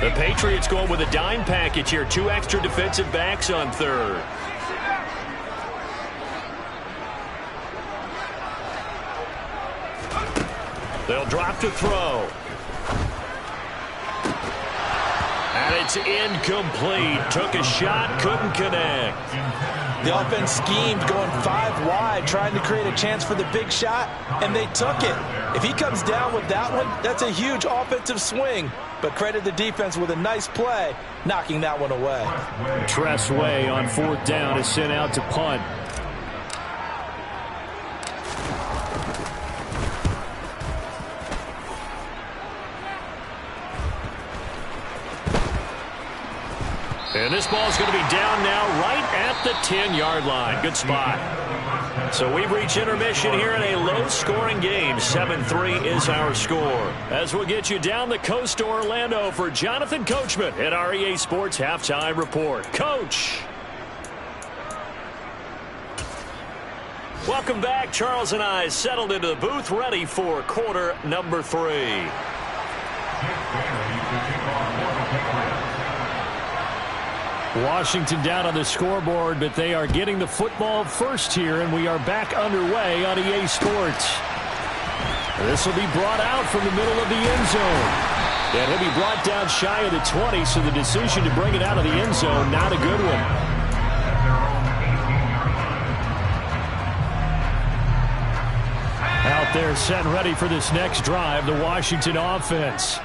The Patriots going with a dime package here. 2 extra defensive backs on third. They'll drop to throw. And it's incomplete. Took a shot, couldn't connect. The offense schemed going 5 wide, trying to create a chance for the big shot, and they took it. If he comes down with that one, that's a huge offensive swing. But credit the defense with a nice play, knocking that one away. Tress Way on 4th down is sent out to punt. And this ball's going to be down now right at the 10-yard line. Good spot. So we've reached intermission here in a low-scoring game. 7-3 is our score. As we'll get you down the coast to Orlando for Jonathan Coachman at our EA Sports Halftime Report. Coach. Welcome back. Charles and I settled into the booth, ready for quarter number 3. Washington down on the scoreboard, but they are getting the football first here, and we are back underway on EA Sports. This will be brought out from the middle of the end zone. And he'll be brought down shy of the 20, so the decision to bring it out of the end zone, not a good one. Out there set and ready for this next drive, the Washington offense.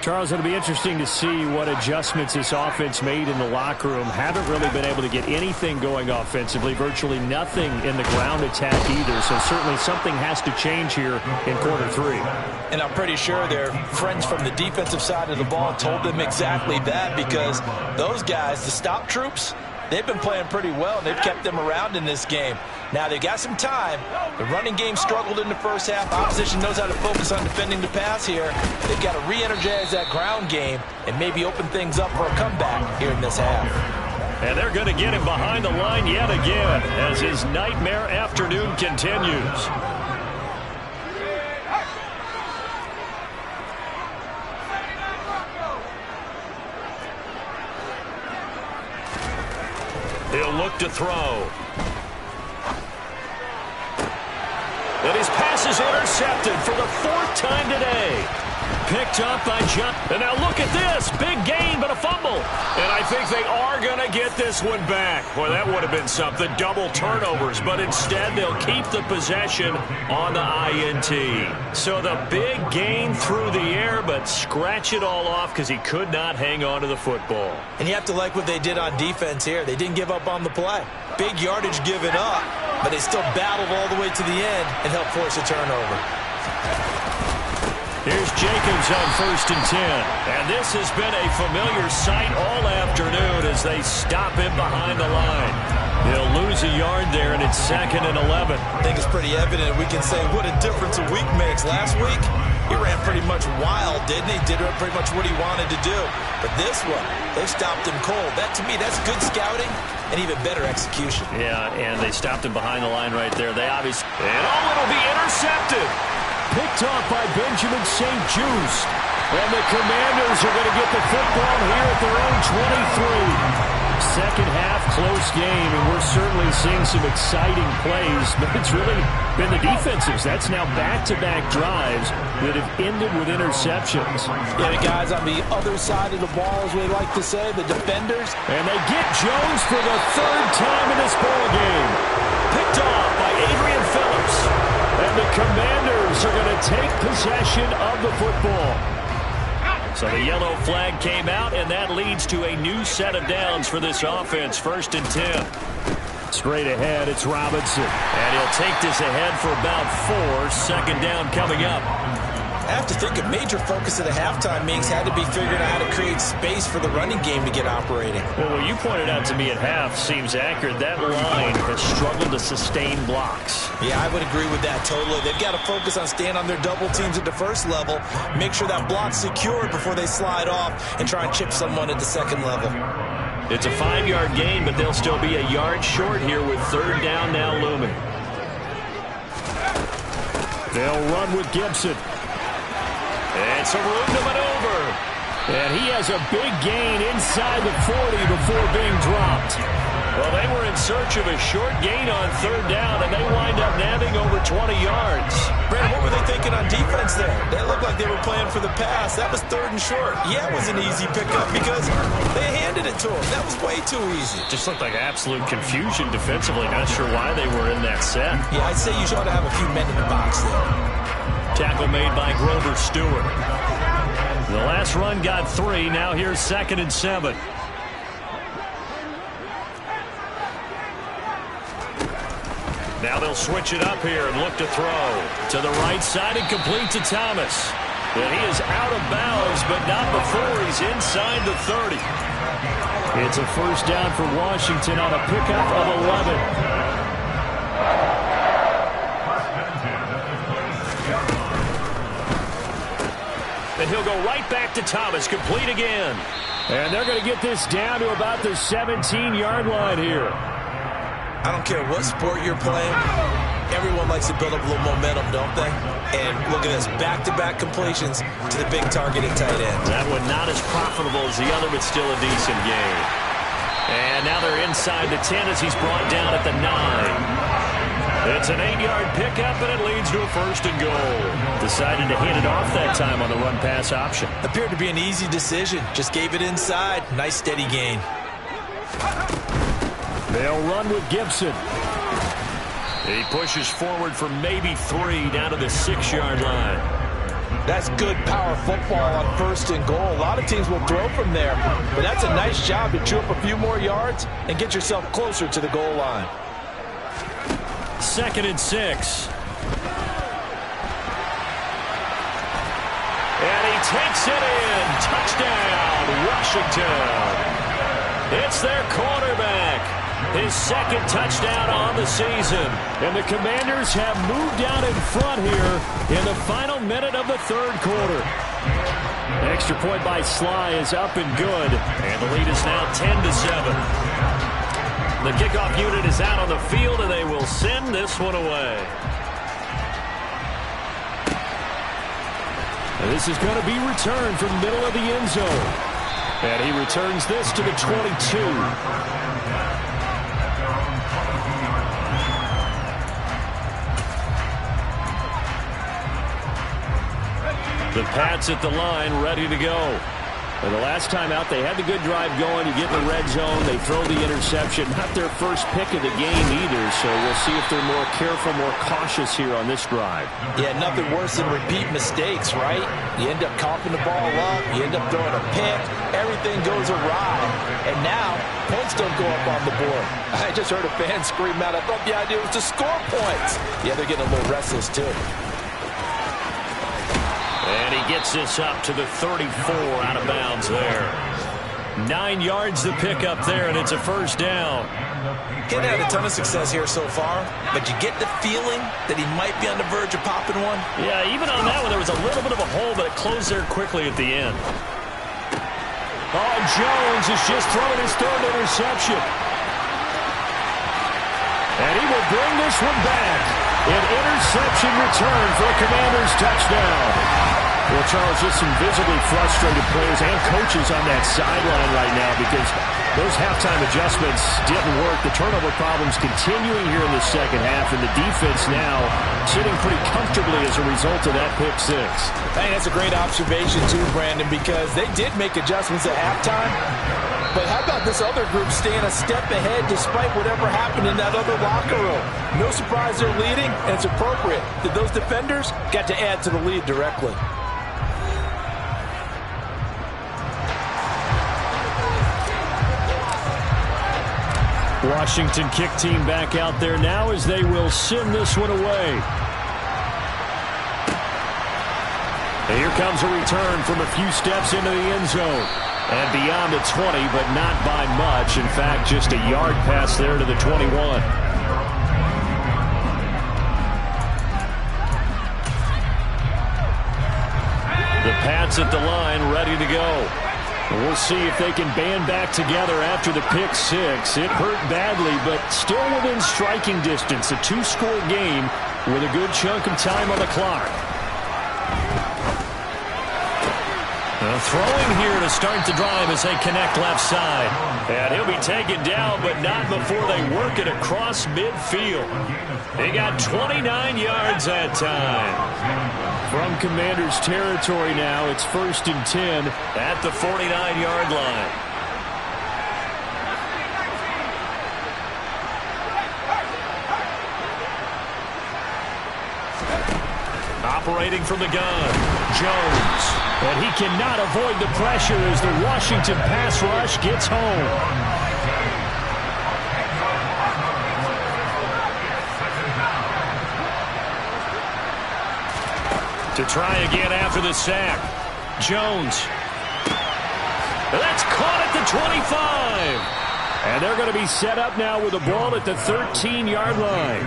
Charles, it'll be interesting to see what adjustments this offense made in the locker room. Haven't really been able to get anything going offensively, virtually nothing in the ground attack either. So certainly something has to change here in quarter 3. And I'm pretty sure their friends from the defensive side of the ball told them exactly that, because those guys, the stop troops, they've been playing pretty well. They've kept them around in this game. Now, they've got some time. The running game struggled in the first half. Opposition knows how to focus on defending the pass here. They've got to re-energize that ground game and maybe open things up for a comeback here in this half. And they're going to get him behind the line yet again as his nightmare afternoon continues. He'll look to throw. And his pass is intercepted for the 4th time today. Picked up by John. And now look at this. Big gain, but a fumble. And I think they are going to get this one back. Boy, that would have been something. Double turnovers. But instead, they'll keep the possession on the INT. So the big gain through the air, but scratch it all off because he could not hang on to the football. And you have to like what they did on defense here. They didn't give up on the play. Big yardage given up, but they still battled all the way to the end and helped force a turnover. Here's Jacobs on 1st and 10. And this has been a familiar sight all afternoon as they stop him behind the line. He'll lose a yard there, and it's 2nd and 11. I think it's pretty evident. We can say what a difference a week makes. Last week, he ran pretty much wild, didn't he? Did pretty much what he wanted to do. But this one, they stopped him cold. That, to me, that's good scouting and even better execution. Yeah, and they stopped him behind the line right there. They obviously... And it'll be intercepted. Picked off by Benjamin St. Juste. And the Commanders are going to get the football here at their own 23. Second half, close game, and we're certainly seeing some exciting plays, but it's really been the defensives. That's now back-to-back drives that have ended with interceptions. Yeah, the guys on the other side of the ball, as we like to say, the defenders. And they get Jones for the 3rd time in this ball game. Picked off by Adrian Phillips. And the Commanders are going to take possession of the football. So the yellow flag came out, and that leads to a new set of downs for this offense. 1st and 10. Straight ahead, it's Robinson. And he'll take this ahead for about 4. 2nd down coming up. I have to think a major focus of the halftime meetings had to be figuring out how to create space for the running game to get operating. Well, what you pointed out to me at half seems accurate. That line has struggled to sustain blocks. Yeah, I would agree with that totally. They've got to focus on staying on their double teams at the first level, make sure that block's secured before they slide off and try and chip someone at the second level. It's a 5-yard gain, but they'll still be a yard short here with 3rd down now looming. They'll run with Gibson. It's a room to maneuver. And he has a big gain inside the 40 before being dropped. Well, they were in search of a short gain on third down, and they wind up nabbing over 20 yards. Brandon, what were they thinking on defense there? They looked like they were playing for the pass. That was third and short. Yeah, it was an easy pickup because they handed it to him. That was way too easy. Just looked like absolute confusion defensively. Not sure why they were in that set. Yeah, I'd say you ought to have a few men in the box there. Tackle made by Grover Stewart. The last run got 3. Now here's 2nd and 7. Now they'll switch it up here and look to throw. To the right side and complete to Thomas. And he is out of bounds, but not before he's inside the 30. It's a first down for Washington on a pickup of 11. And he'll go right back to Thomas, complete again. And they're going to get this down to about the 17-yard line here. I don't care what sport you're playing. Everyone likes to build up a little momentum, don't they? And look at this, back-to-back completions to the big targeted tight end. That one not as profitable as the other, but still a decent game. And now they're inside the 10 as he's brought down at the 9. It's an 8-yard pickup, and it leads to a 1st and goal. Decided to hand it off that time on the run-pass option. Appeared to be an easy decision. Just gave it inside. Nice, steady gain. They'll run with Gibson. He pushes forward for maybe 3 down to the 6-yard line. That's good power football on 1st and goal. A lot of teams will throw from there, but that's a nice job to chew up a few more yards and get yourself closer to the goal line. 2nd and 6. And he takes it in. Touchdown, Washington. It's their quarterback. His 2nd touchdown on the season. And the Commanders have moved out in front here in the final minute of the 3rd quarter. An extra point by Sly is up and good. And the lead is now 10-7. The kickoff unit is out on the field, and they will send this one away. And this is going to be returned from the middle of the end zone. And he returns this to the 22. The Pats at the line, ready to go. And the last time out, they had the good drive going. You get in the red zone, they throw the interception. Not their first pick of the game either, so we'll see if they're more careful, more cautious here on this drive. Yeah, nothing worse than repeat mistakes, right? You end up coughing the ball up, you end up throwing a pick, everything goes awry. And now, points don't go up on the board. I just heard a fan scream out, I thought the idea was to score points. Yeah, they're getting a little restless too. And he gets this up to the 34, out of bounds there. 9 yards the pickup there, and it's a first down. He hasn't had a ton of success here so far, but you get the feeling that he might be on the verge of popping one. Yeah, even on that one, there was a little bit of a hole, but it closed there quickly at the end. Oh, Jones has just thrown his 3rd interception. And he will bring this one back. An interception return for a Commanders touchdown. Well, Charles, just some visibly frustrated players and coaches on that sideline right now because those halftime adjustments didn't work. The turnover problems continuing here in the second half, and the defense now sitting pretty comfortably as a result of that pick 6. I think that's a great observation too, Brandon, because they did make adjustments at halftime. But how about this other group staying a step ahead despite whatever happened in that other locker room? No surprise they're leading, and it's appropriate that those defenders got to add to the lead directly. Washington kick team back out there now as they will send this one away. And here comes a return from a few steps into the end zone. And beyond the 20, but not by much. In fact, just a yard pass there to the 21. The Pats at the line, ready to go. We'll see if they can band back together after the pick 6. It hurt badly, but still within striking distance. A 2-score game with a good chunk of time on the clock. Throwing here to start the drive as they connect left side. And he'll be taken down, but not before they work it across midfield. They got 29 yards that time. From Commander's territory now, it's 1st and 10 at the 49-yard line. Operating from the gun, Jones. And he cannot avoid the pressure as the Washington pass rush gets home. To try again after the sack. Jones. That's caught at the 25. And they're going to be set up now with the ball at the 13-yard line.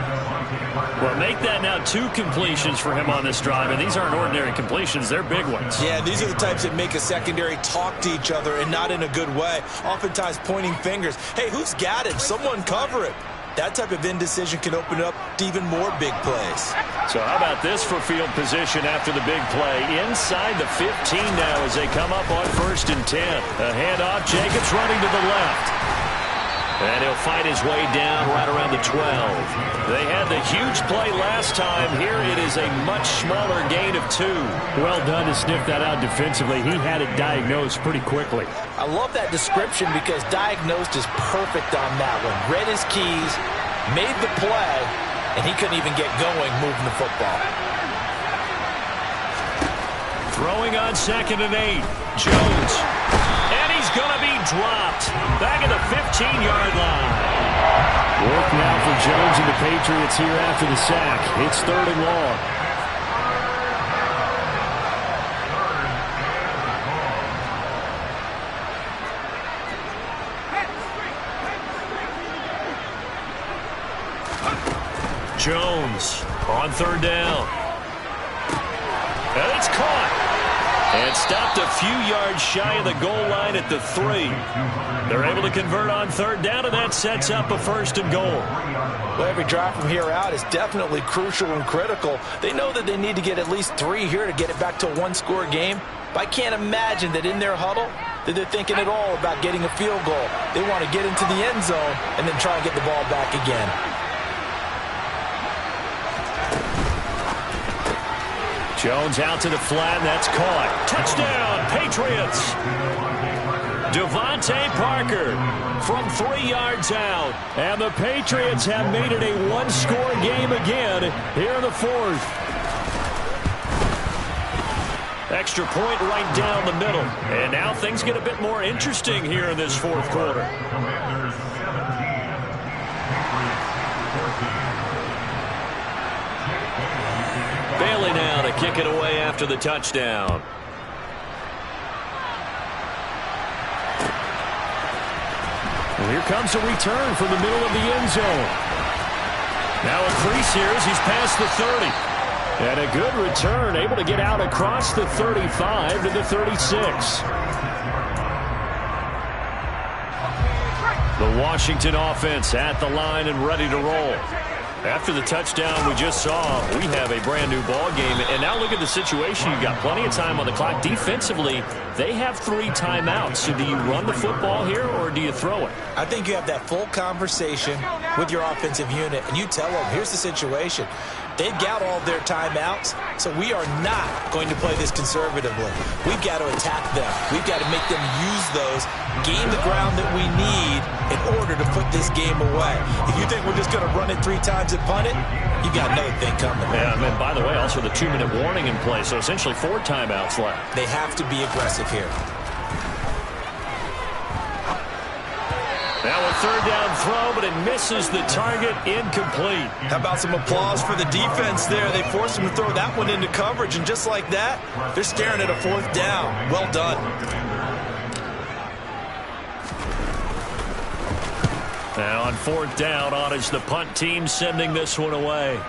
Well, make that now 2 completions for him on this drive, and these aren't ordinary completions. They're big ones. Yeah, these are the types that make a secondary talk to each other and not in a good way. Oftentimes pointing fingers. Hey, who's got it? Someone cover it. That type of indecision can open up to even more big plays. So how about this for field position after the big play? Inside the 15 now as they come up on 1st and 10. A handoff, Jacobs running to the left. And he'll fight his way down right around the 12. They had the huge play last time. Here it is a much smaller gain of 2. Well done to sniff that out defensively. He had it diagnosed pretty quickly. I love that description because diagnosed is perfect on that one. Read his keys, made the play, and he couldn't even get going moving the football. Throwing on 2nd and 8. Jones. And he's going to be dropped. Back at the 15-yard line. Work now for Jones and the Patriots here after the sack. It's 3rd and long. Jones on 3rd down. And it's caught. And stopped a few yards shy of the goal line at the 3. They're able to convert on 3rd down, and that sets up a 1st and goal. Well, every drive from here out is definitely crucial and critical. They know that they need to get at least 3 here to get it back to a 1-score game. But I can't imagine that in their huddle that they're thinking at all about getting a field goal. They want to get into the end zone and then try and get the ball back again. Jones out to the flat, and that's caught. Touchdown, Patriots. Devontae Parker from 3 yards out. And the Patriots have made it a 1-score game again here in the 4th. Extra point right down the middle. And now things get a bit more interesting here in this 4th quarter. Bailey now to kick it away after the touchdown. And here comes a return from the middle of the end zone. Now a crease here as he's past the 30. And a good return, able to get out across the 35 to the 36. The Washington offense at the line and ready to roll. After the touchdown we just saw, we have a brand new ball game. And now look at the situation. You've got plenty of time on the clock. Defensively, they have 3 timeouts. So do you run the football here or do you throw it? I think you have that full conversation with your offensive unit, and you tell them, here's the situation. They've got all their timeouts, so we are not going to play this conservatively. We've got to attack them. We've got to make them use those, gain the ground that we need in order to put this game away. If you think we're just going to run it 3 times and punt it, you got another thing coming. Yeah, and by the way, also the 2-minute warning in play, so essentially 4 timeouts left. They have to be aggressive here. Now a 3rd down throw, but it misses the target, incomplete. How about some applause for the defense there? They forced him to throw that one into coverage, and just like that, they're staring at a 4th down. Well done. Now on 4th down, on is the punt team sending this one away.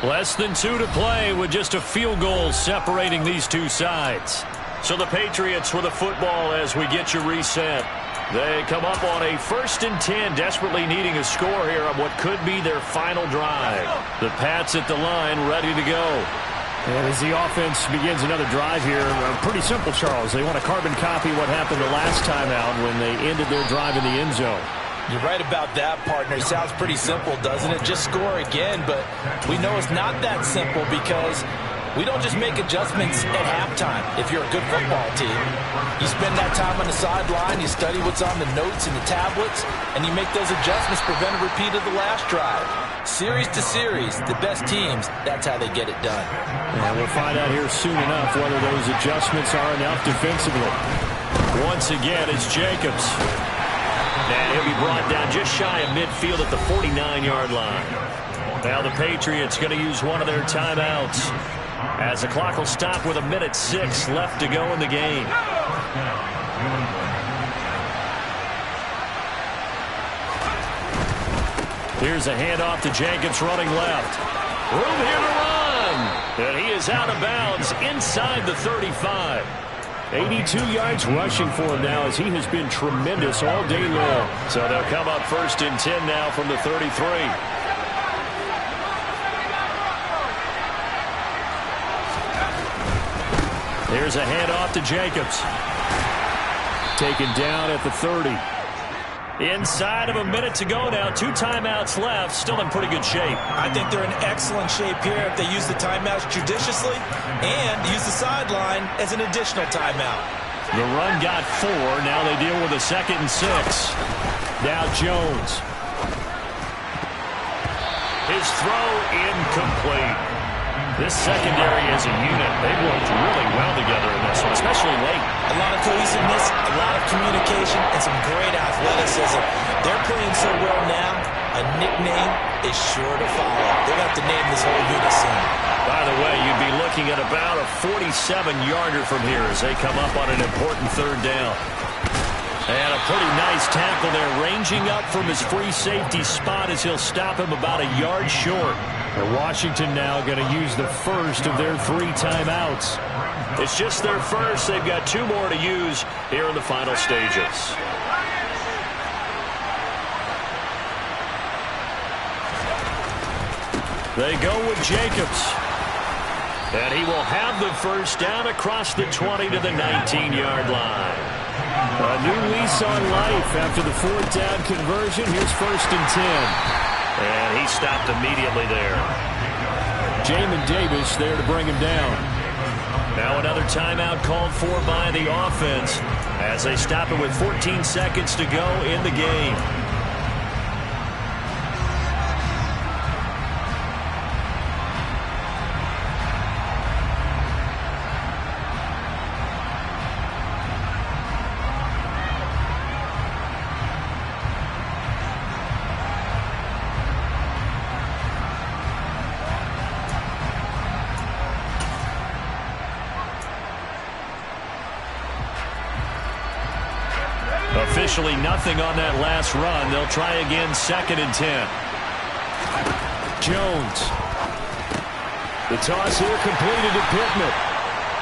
Less than 2 to play with just a field goal separating these 2 sides. So the Patriots with a football as we get you reset. They come up on a 1st and 10, desperately needing a score here on what could be their final drive. The Pats at the line ready to go. And as the offense begins another drive here, pretty simple, Charles. They want to carbon copy what happened the last time out when they ended their drive in the end zone. You're right about that, partner. Sounds pretty simple, doesn't it? Just score again, but we know it's not that simple because we don't just make adjustments at halftime if you're a good football team. You spend that time on the sideline, you study what's on the notes and the tablets, and you make those adjustments, prevent a repeat of the last drive. Series to series, the best teams, that's how they get it done. And we'll find out here soon enough whether those adjustments are enough defensively. Once again, it's Jacobs. And he'll be brought down just shy of midfield at the 49-yard line. Now the Patriots going to use one of their timeouts, as the clock will stop with 1:06 left to go in the game. Here's a handoff to Jacobs running left. Room here to run. And he is out of bounds inside the 35. 82 yards rushing for him now, as he has been tremendous all day long. So they'll come up 1st and 10 now from the 33. Here's a handoff to Jacobs. Taken down at the 30. Inside of a minute to go now. 2 timeouts left. Still in pretty good shape. I think they're in excellent shape here if they use the timeouts judiciously and use the sideline as an additional timeout. The run got 4. Now they deal with a 2nd and 6. Now Jones. His throw incomplete. This secondary as a unit, they've worked really well together in this one, especially late. A lot of cohesiveness, a lot of communication, and some great athleticism. They're playing so well now, a nickname is sure to follow. They're going to have to name this whole unit soon. By the way, you'd be looking at about a 47-yarder from here as they come up on an important 3rd down. And a pretty nice tackle there, ranging up from his free safety spot as he'll stop him about a yard short. And Washington now going to use the first of their 3 timeouts. It's just their first. They've got 2 more to use here in the final stages. They go with Jacobs. And he will have the first down across the 20 to the 19-yard line. A new lease on life after the 4th down conversion. Here's 1st and 10. And he stopped immediately there. Jamin Davis there to bring him down. Now another timeout called for by the offense as they stop it with 14 seconds to go in the game. Officially nothing on that last run. They'll try again, 2nd and 10. Jones. The toss here completed to Pittman.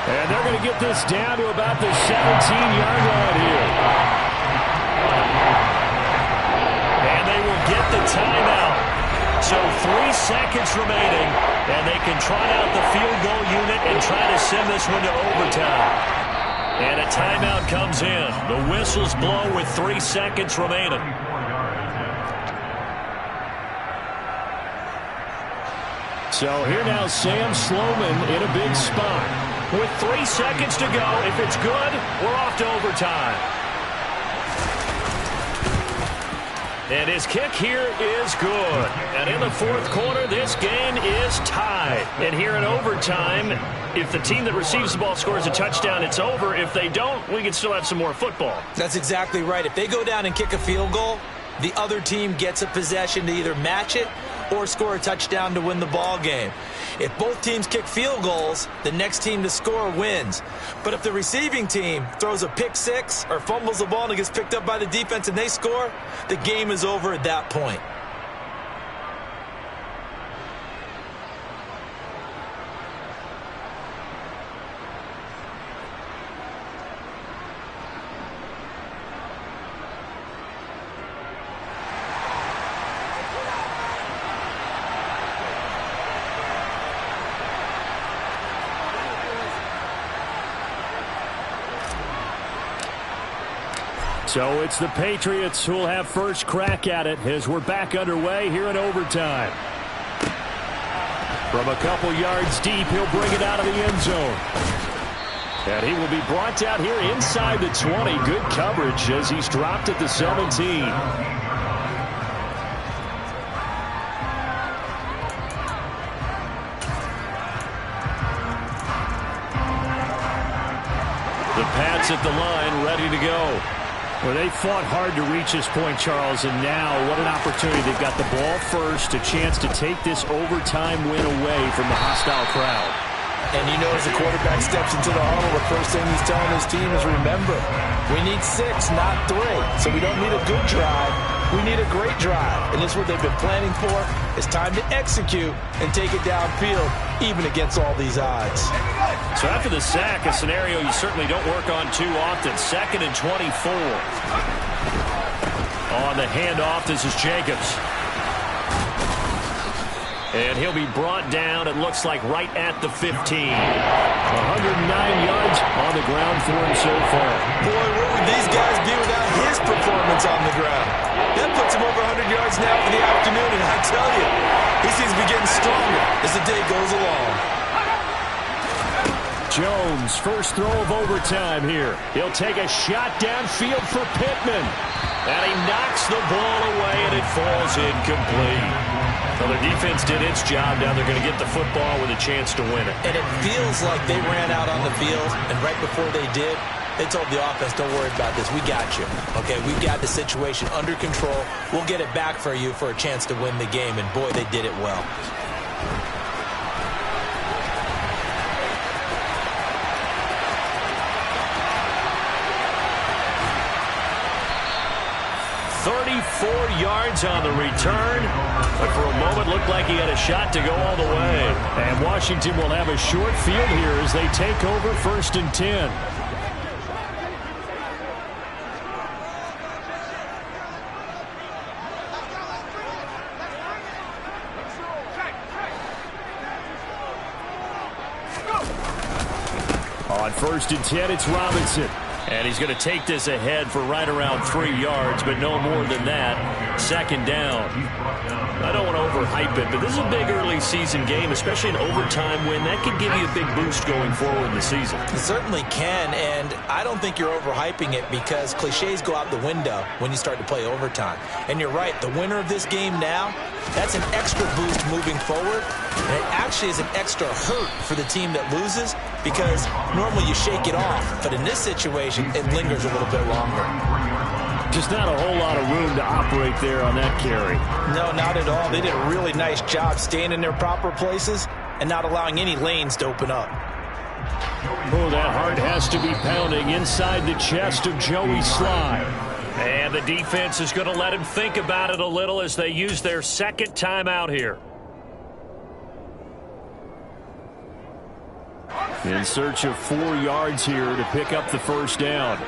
And they're going to get this down to about the 17-yard line here. And they will get the timeout. So 3 seconds remaining, and they can trot out the field goal unit and try to send this one to overtime. And a timeout comes in. The whistles blow with 3 seconds remaining. So here now, Sam Sloman in a big spot. With 3 seconds to go, if it's good, we're off to overtime. And his kick here is good. And in the 4th quarter, this game is tied. And here in overtime, if the team that receives the ball scores a touchdown, it's over. If they don't, we can still have some more football. That's exactly right. If they go down and kick a field goal, the other team gets a possession to either match it or score a touchdown to win the ball game. If both teams kick field goals, the next team to score wins. But if the receiving team throws a pick 6 or fumbles the ball and it gets picked up by the defense and they score, the game is over at that point. So it's the Patriots who'll have first crack at it as we're back underway here in overtime. From a couple yards deep, he'll bring it out of the end zone. And he will be brought down here inside the 20. Good coverage as he's dropped at the 17. The Pats at the line, ready to go. Well, they fought hard to reach this point, Charles, and now what an opportunity. They've got the ball first, a chance to take this overtime win away from the hostile crowd. And you know, as the quarterback steps into the huddle, the first thing he's telling his team is, remember, we need 6, not 3. So we don't need a good drive. We need a great drive. And this is what they've been planning for. It's time to execute and take it downfield, even against all these odds. So after the sack, a scenario you certainly don't work on too often. 2nd and 24. On the handoff, this is Jacobs. And he'll be brought down, it looks like, right at the 15. 109 yards on the ground for him so far. Boy, what would these guys be without his performance on the ground? That puts him over 100 yards now for the afternoon, and I tell you, he seems to be getting stronger as the day goes along. Jones, first throw of overtime here. He'll take a shot downfield for Pittman. And he knocks the ball away, and it falls incomplete. Well, their defense did its job. Now they're going to get the football with a chance to win it. And it feels like they ran out on the field, and right before they did, they told the offense, don't worry about this. We got you. Okay, we've got the situation under control. We'll get it back for you for a chance to win the game. And, boy, they did it well. Yards on the return, but for a moment looked like he had a shot to go all the way. And Washington will have a short field here as they take over 1st and 10. On 1st and 10, it's Robinson. And he's going to take this ahead for right around 3 yards, but no more than that. 2nd down. I don't want to overhype it, but this is a big early season game, especially an overtime win. That could give you a big boost going forward in the season. It certainly can, and I don't think you're overhyping it because cliches go out the window when you start to play overtime. And you're right, the winner of this game now, that's an extra boost moving forward. And it actually is an extra hurt for the team that loses because normally you shake it off. But in this situation, it lingers a little bit longer. Just not a whole lot of room to operate there on that carry. No, not at all. They did a really nice job staying in their proper places and not allowing any lanes to open up. Oh, that heart has to be pounding inside the chest of Joey Sly. And the defense is going to let him think about it a little as they use their 2nd timeout here. In search of 4 yards here to pick up the 1st down.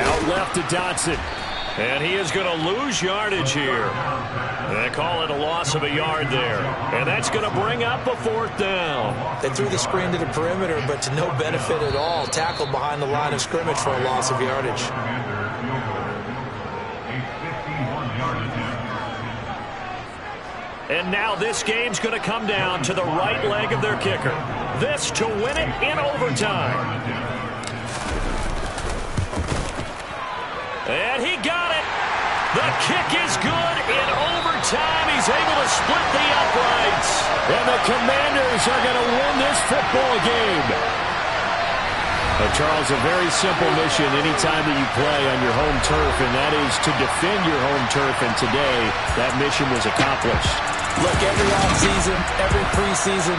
Out left to Dotson. And he is going to lose yardage here. They call it a loss of a yard there. And that's going to bring up a 4th down. They threw the screen to the perimeter, but to no benefit at all. Tackled behind the line of scrimmage for a loss of yardage. And now this game's going to come down to the right leg of their kicker. This to win it in overtime. And he got it. The kick is good in overtime. He's able to split the uprights. And the Commanders are going to win this football game. Charles, a very simple mission anytime that you play on your home turf, and that is to defend your home turf. And today, that mission was accomplished. Look, every offseason, every preseason,